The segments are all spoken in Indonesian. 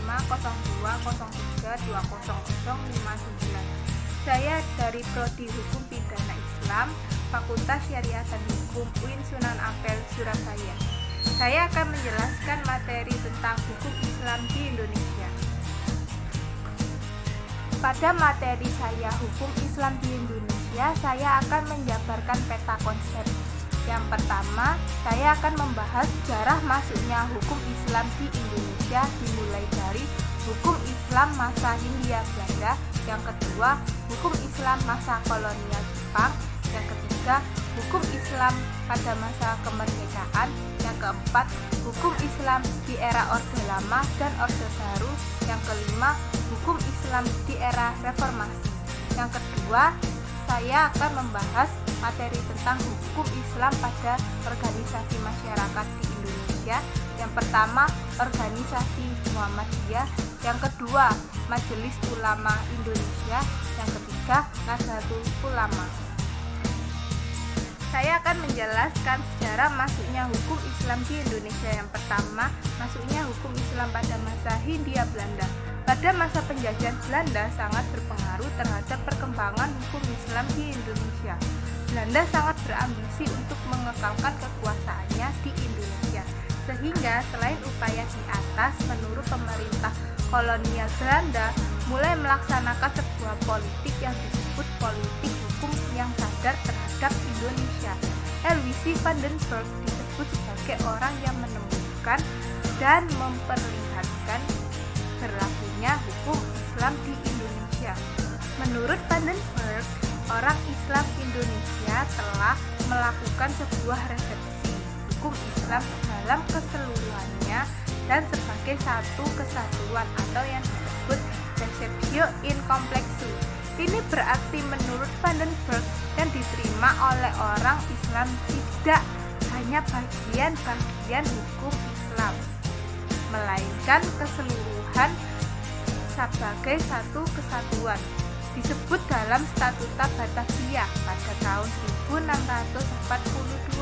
02032009. Saya dari Prodi Hukum Pidana Islam, Fakultas Syariah dan Hukum UIN Sunan Ampel, Surabaya. Saya akan menjelaskan materi tentang hukum Islam di Indonesia. Pada materi saya hukum Islam di Indonesia, saya akan menjabarkan peta konsep. Yang pertama, saya akan membahas sejarah masuknya hukum Islam di Indonesia dimulai dari hukum Islam masa Hindia Belanda. Yang kedua, hukum Islam masa kolonial Jepang. Yang ketiga, hukum Islam pada masa kemerdekaan. Yang keempat, hukum Islam di era Orde Lama dan Orde Baru. Yang kelima, hukum Islam di era Reformasi. Yang kedua, saya akan membahas materi tentang hukum Islam pada organisasi masyarakat di Indonesia. Yang pertama, organisasi Muhammadiyah. Yang kedua, Majelis Ulama Indonesia. Yang ketiga, Nahdlatul Ulama. Saya akan menjelaskan sejarah masuknya hukum Islam di Indonesia. Yang pertama, masuknya hukum Islam pada masa Hindia Belanda. Pada masa penjajahan Belanda sangat berpengaruh terhadap perkembangan hukum Islam di Indonesia. Belanda sangat berambisi untuk mengekalkan kekuasaannya di Indonesia. Sehingga selain upaya di atas, menurut pemerintah kolonial Belanda mulai melaksanakan sebuah politik yang disebut politik hukum yang sadar terhadap Indonesia. Louis van den Burg disebut sebagai orang yang menemukan dan memperlihatkan berlakunya hukum Islam di Indonesia. Menurut van den Burg, orang Islam Indonesia telah melakukan sebuah resepsi hukum Islam dalam keseluruhannya dan sebagai satu kesatuan atau yang disebut receptio in complexu. Ini berarti menurut van den Burg yang diterima oleh orang Islam tidak hanya bagian-bagian hukum Islam, melainkan keseluruhan sebagai satu kesatuan. Disebut dalam Statuta Batavia pada tahun 1642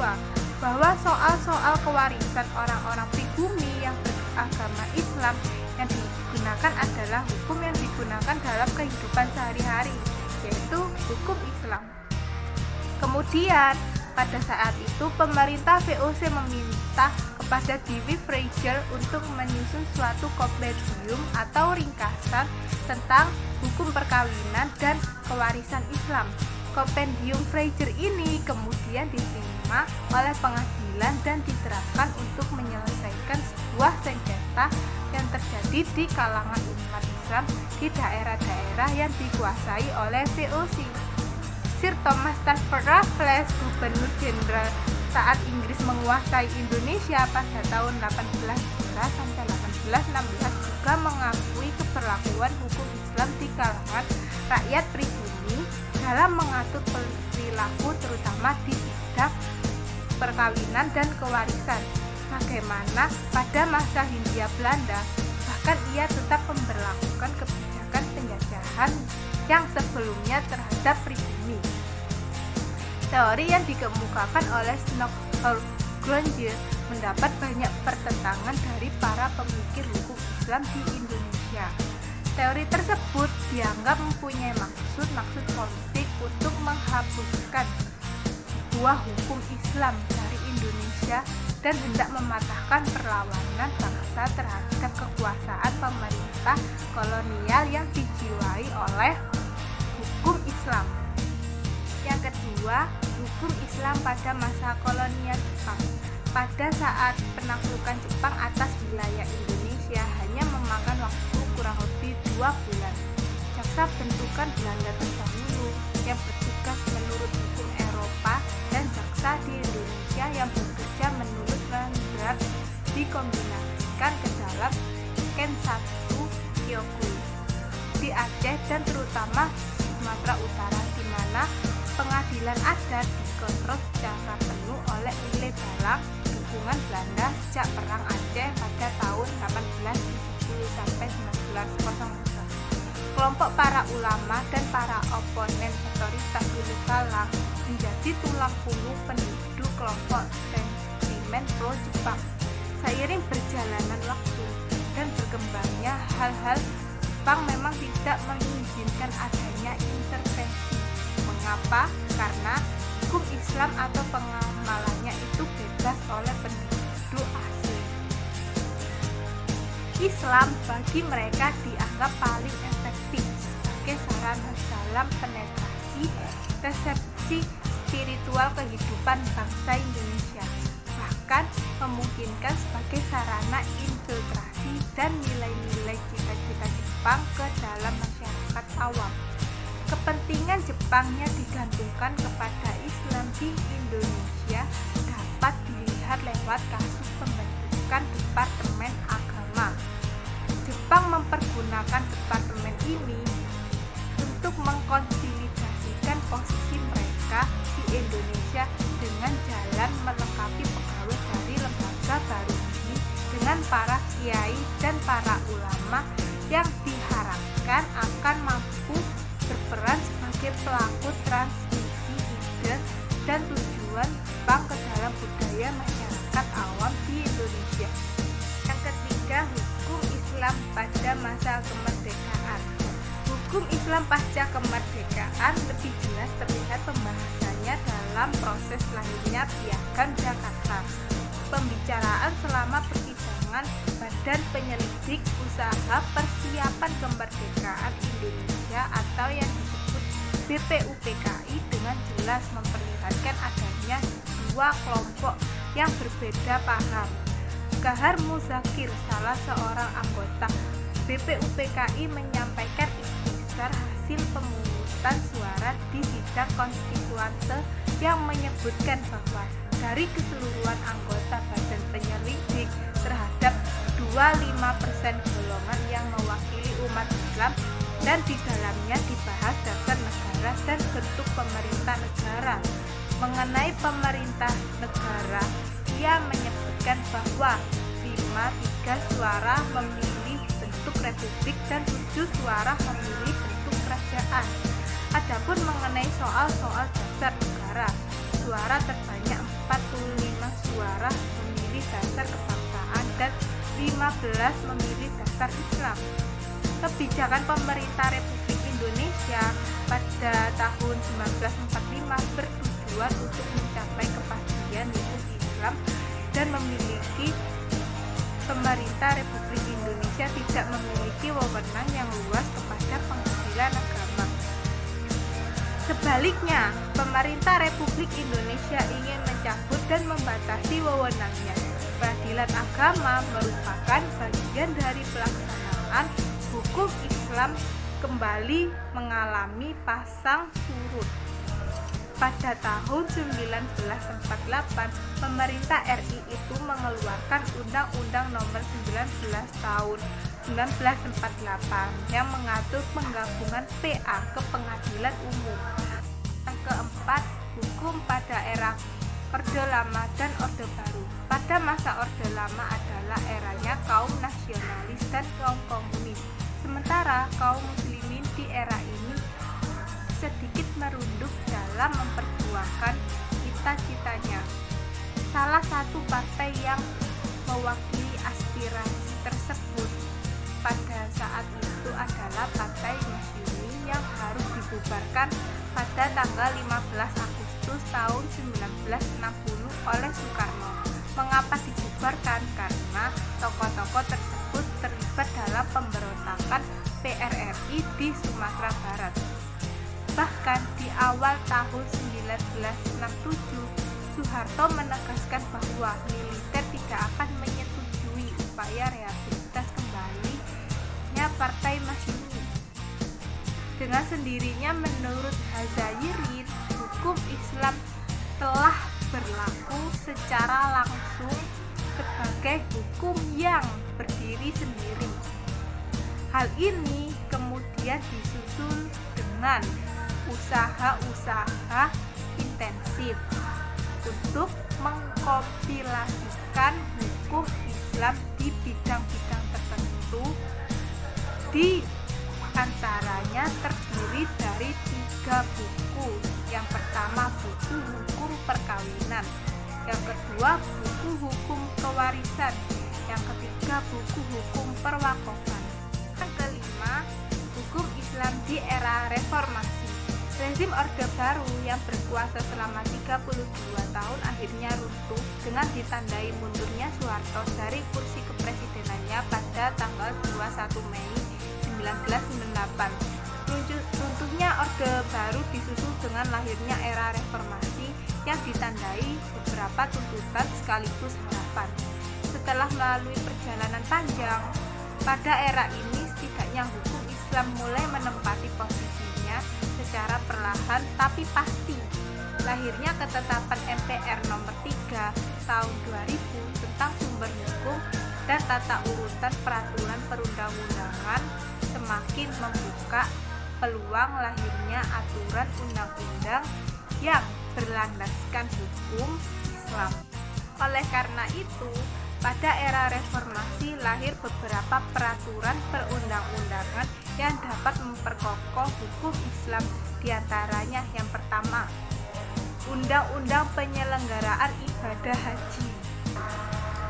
bahwa soal-soal kewarisan orang-orang pribumi yang beragama Islam yang digunakan adalah hukum yang digunakan dalam kehidupan sehari-hari, yaitu hukum Islam. Kemudian pada saat itu pemerintah VOC meminta kepada Dewey Fraser untuk menyusun suatu kompendium atau ringkasan tentang hukum perkawinan dan kewarisan Islam. Kompendium Fraser ini kemudian diterima oleh pengadilan dan diterapkan untuk menyelesaikan sebuah sengketa yang terjadi di kalangan umat Islam di daerah-daerah yang dikuasai oleh VOC. Sir Thomas Stafford Raffles, Gubernur Jenderal saat Inggris menguasai Indonesia pada tahun 1811 sampai 1816 juga mengakui keberlakuan hukum Islam di kalangan rakyat pribumi dalam mengatur perilaku terutama di bidang perkawinan dan kewarisan. Bagaimana pada masa Hindia Belanda, bahkan ia tetap memberlakukan kebijakan penjajahan yang sebelumnya terhadap pribumi. Teori yang dikemukakan oleh Snoeck-Groninger mendapat banyak pertentangan dari para pemikir hukum Islam di Indonesia. Teori tersebut dianggap mempunyai maksud politik untuk menghapuskan sebuah hukum Islam dari Indonesia dan hendak mematahkan perlawanan bangsa terhadap kekuasaan pemerintah kolonial yang dijiwai oleh hukum Islam. Yang kedua, hukum Islam pada masa kolonial Jepang. Pada saat penaklukan Jepang atas wilayah Indonesia hanya memakan waktu kurang lebih 2 bulan. Jaksa bentukan Belanda terdahulu yang bertugas menurut hukum Eropa dan jaksa di Indonesia yang bekerja menurut standar dikombinasikan ke dalam Ken 1 Kyoku di Aceh dan terutama Sumatera Utara, di mana pengadilan adat dikontrol secara penuh oleh Ile Balang dukungan Belanda sejak Perang Aceh pada tahun 1870 sampai 1900. Kelompok para ulama dan para oponen otoritas Ile Balang menjadi tulang punggung penduduk kelompok sentimen pro Jepang. Seiring berjalanan waktu dan berkembangnya hal-hal Jepang memang tidak mengizinkan adanya intervensi. Mengapa? Karena hukum Islam atau pengamalannya itu bebas oleh penduduk asing. Islam bagi mereka dianggap paling efektif sebagai sarana dalam penetrasi resepsi spiritual kehidupan bangsa Indonesia, bahkan memungkinkan sebagai sarana infiltrasi dan nilai-nilai cita-cita Jepang ke dalam masyarakat awam. Kepentingan Jepangnya digantungkan kepada Islam di Indonesia dapat dilihat lewat kasus pembentukan Departemen Agama. Jepang mempergunakan departemen ini untuk mengkonsolidasikan posisi mereka di Indonesia dengan jalan melengkapi pegawai dari lembaga baru ini dengan para kiai dan para ulama yang diharapkan akan mampu berperan sebagai pelaku transmisi ide dan tujuan Jepang ke dalam budaya masyarakat awam di Indonesia. Yang ketiga, hukum Islam pada masa kemerdekaan. Hukum Islam pasca kemerdekaan lebih jelas terlihat pembahasannya dalam proses lahirnya Piagam Jakarta. Pembicaraan selama persidangan Badan Penyelidik Usaha Persiapan Kemerdekaan Indonesia atau yang disebut BPUPKI dengan jelas memperlihatkan adanya dua kelompok yang berbeda paham. Gahar Muzakir, salah seorang anggota BPUPKI, menyampaikan istisar hasil pemungutan suara di sidang konstituante yang menyebutkan bahwa dari keseluruhan anggota Badan Penyelidik terhadap 25% golongan yang mewakili umat Islam dan di dalamnya dibahas dasar negara dan bentuk pemerintah negara. Mengenai pemerintah negara, ia menyebutkan bahwa 5/3 suara memilih bentuk republik dan 7 suara memilih bentuk kerajaan. Adapun mengenai soal-soal dasar negara, suara terbanyak 45 suara memilih dasar kebangsaan dan 15 memilih dasar Islam. Kebijakan pemerintah Republik Indonesia pada tahun 1945 bertujuan untuk mencapai kepastian hukum Islam dan memiliki pemerintah Republik Indonesia tidak memiliki wewenang yang luas kepada pengadilan agama. Sebaliknya, pemerintah Republik Indonesia ingin mencabut dan membatasi wewenangnya. Peradilan agama merupakan bagian dari pelaksanaan hukum Islam kembali mengalami pasang surut. Pada tahun 1948, pemerintah RI itu mengeluarkan Undang-Undang Nomor 19 Tahun 1948 yang mengatur penggabungan PA ke pengadilan umum. Yang keempat, hukum pada era Orde Lama dan Orde Baru. Pada masa Orde Lama adalah eranya kaum nasionalis dan kaum komunis. Sementara kaum muslimin di era ini sedikit merunduk dalam memperjuangkan cita-citanya. Salah satu partai yang mewakili aspirasi tersebut pada saat itu adalah Partai Masyumi yang harus dibubarkan pada tanggal 15 Agustus tahun 1960 oleh Soekarno. Mengapa dibubarkan? Karena tokoh-tokoh tersebut terlibat dalam pemberontakan PRRI di Sumatera Barat. Bahkan di awal tahun 1967, Soeharto menegaskan bahwa militer tidak akan menyetujui upaya rehabilitas kembalinya Partai Masyumi. Dengan sendirinya menurut Hazayiri, hukum Islam telah berlaku secara langsung sebagai hukum yang berdiri sendiri. Hal ini kemudian disusul dengan usaha-usaha intensif untuk mengkompilasikan hukum Islam di bidang-bidang tertentu, di antaranya terdiri dari 3 buku. Yang pertama, buku hukum perkawinan, yang kedua buku hukum kewarisan, yang ketiga buku hukum perwakafan. di era reformasi. Rezim Orde Baru yang berkuasa selama 32 tahun akhirnya runtuh dengan ditandai mundurnya Soeharto dari kursi kepresidenannya pada tanggal 21 Mei 1998. Runtuhnya Orde Baru disusul dengan lahirnya era reformasi yang ditandai beberapa tuntutan sekaligus harapan. Setelah melalui perjalanan panjang, pada era ini setidaknya hukum Islam mulai menempati posisinya secara perlahan tapi pasti. Lahirnya ketetapan MPR nomor 3 tahun 2000 tentang sumber hukum dan tata urutan peraturan perundang-undangan semakin membuka peluang lahirnya aturan undang-undang yang berlandaskan hukum Islam. Oleh karena itu, pada era reformasi lahir beberapa peraturan perundang-undangan yang dapat memperkokoh hukum Islam, diantaranya yang pertama, Undang-Undang Penyelenggaraan Ibadah Haji.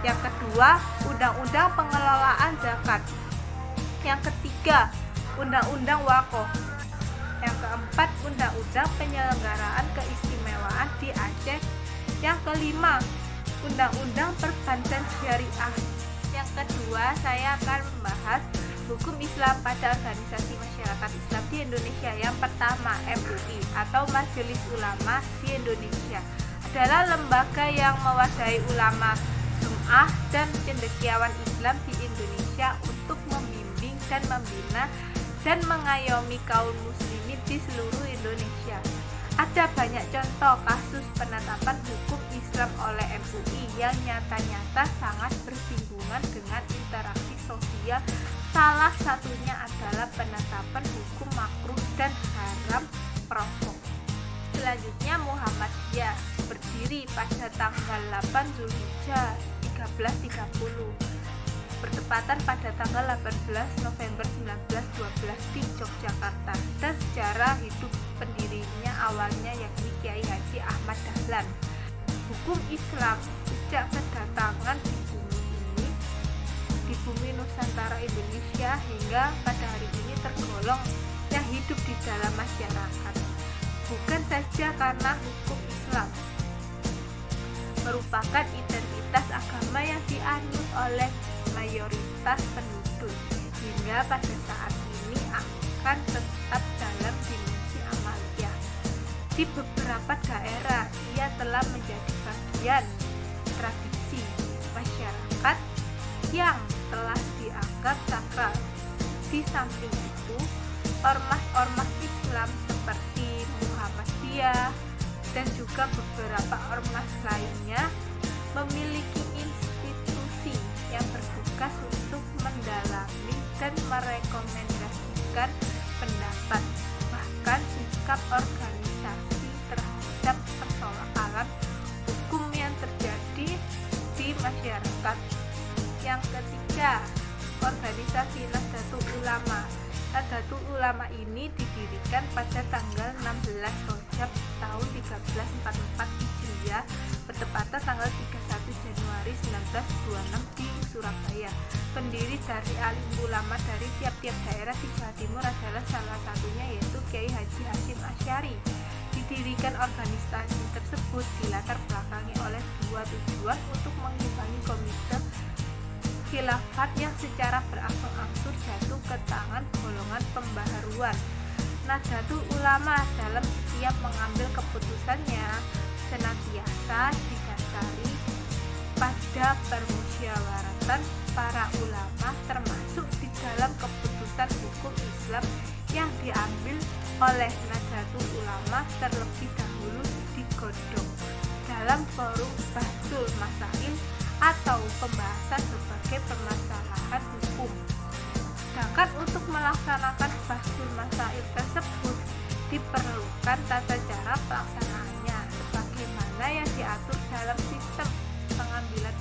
Yang kedua, Undang-Undang Pengelolaan Zakat. Yang ketiga, Undang-Undang Wakaf. Yang keempat, Undang-Undang Penyelenggaraan Keistimewaan di Aceh. Yang kelima, Undang-Undang Perbankan Syariah. Yang kedua, saya akan membahas hukum Islam pada organisasi masyarakat Islam di Indonesia. Yang pertama, MUI atau Majelis Ulama di Indonesia adalah lembaga yang mewadahi ulama, jum'ah dan cendekiawan Islam di Indonesia untuk membimbing dan membina dan mengayomi kaum muslimin di seluruh Indonesia. Ada banyak contoh kasus penetapan hukum Islam oleh MUI yang nyata-nyata sangat bersinggungan dengan interaksi sosial. Salah satunya adalah penetapan hukum makruh dan haram perokok. Selanjutnya, Muhammadiyah berdiri pada tanggal 8 Zulhijjah 1330, bertepatan pada tanggal 18 November 1912 di Yogyakarta, dan sejarah hidup pendirinya awalnya yakni Kiai Haji Ahmad Dahlan. Hukum Islam sejak kedatangan di bumi Nusantara Indonesia hingga pada hari ini tergolong yang hidup di dalam masyarakat. Bukan saja karena hukum Islam merupakan identitas agama yang dianut oleh mayoritas penduduk, hingga pada saat ini akan tetap dalam dimensi amaliyah. Di beberapa daerah, ia telah menjadi bagian tradisi masyarakat yang telah dianggap sakral. Di samping itu, ormas-ormas Islam seperti Muhammadiyah dan juga beberapa ormas lainnya memiliki institusi yang bertugas untuk mendalami dan merekomendasikan pendapat, bahkan sikap organisasi terhadap persoalan hukum yang terjadi di masyarakat. Yang ketiga, organisasi Nahdlatul Ulama. Nahdlatul Ulama ini didirikan pada tanggal 16 Rajab tahun 1344 Hijriah, bertepatan tanggal 31 Januari 1926 di Surabaya. Pendiri dari alim ulama dari tiap-tiap daerah di Jawa Timur adalah salah satunya yaitu Kiai Haji Hasyim Asy'ari. Didirikan organisasi tersebut dilatar belakangi oleh dua tujuan untuk mengimbangi komite khilafat yang secara berangsur-angsur jatuh ke tangan golongan pembaharuan. Nahdlatul Ulama dalam setiap mengambil keputusannya senantiasa didasari pada permusyawaratan para ulama, termasuk di dalam keputusan hukum Islam yang diambil oleh Nahdlatul Ulama terlebih dahulu digodok dalam forum Bahsul Masail atau pembahasan berbagai permasalahan hukum. Sedangkan untuk melaksanakan bahsul masail tersebut diperlukan tata cara pelaksanaannya sebagaimana yang diatur dalam sistem pengambilan